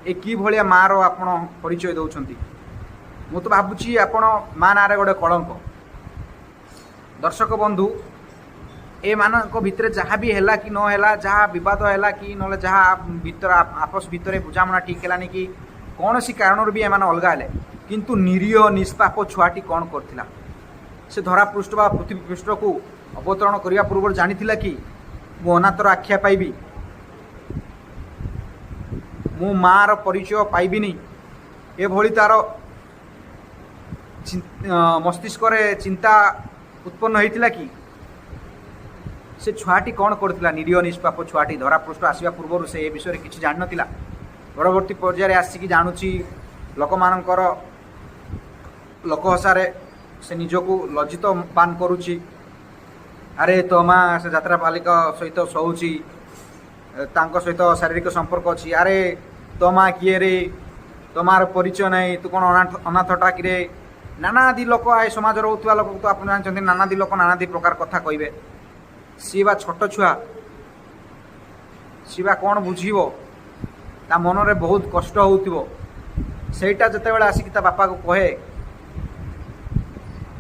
ए कि भलिया मार आपण परिचय दौरान मु तो भावुँ आपण माँ ना गोटे कलंक। दर्शक बंधु ए मानक भितर जहाँ भी है कि नहला जहाँ विवाद है कि ना जहाँ भीतर आपस भितर बुझामणा ठीक है कि कौन सी कारण भी एम अलग है किंतु निरीह निष्पाप छुआटी कौन करथिला से धरा पृष्ठ बा पृथ्वी पृष्ठ को अवतरण करने पूर्व जानी कि मु अनाथर आख्या पाइबी मु मार परिचय पाइबिनी एभली तार मस्तिष्क चिंता उत्पन्न होता कि से छुआटी कौन करथिला निरीह निष्पाप छुआटी धरा पृष्ठ आसवा पूर्व से ए विषय किसी जान नथिला परवर्ती पर्यायर आसिक जानुची लोक मानकर लोकहसारे से निजको लज्जित पान करुची। अरे तो माँ से यात्रा बालिका सहित शोची सहित शारीरिक संपर्क अच्छी। अरे तो माँ किए रे तमार परिचय नहीं तू कौन अनाथटा कि नानादी लोक आए समाज रोकवा लोक तो आप जानते नानादी लोक नानादी प्रकार कथा कहे सी बा छोट छुआ सी बा कौन बुझीबो ता मन रे बहुत कष्ट होउतिबो सेटा जते बेला आसिक ता बापा को कहे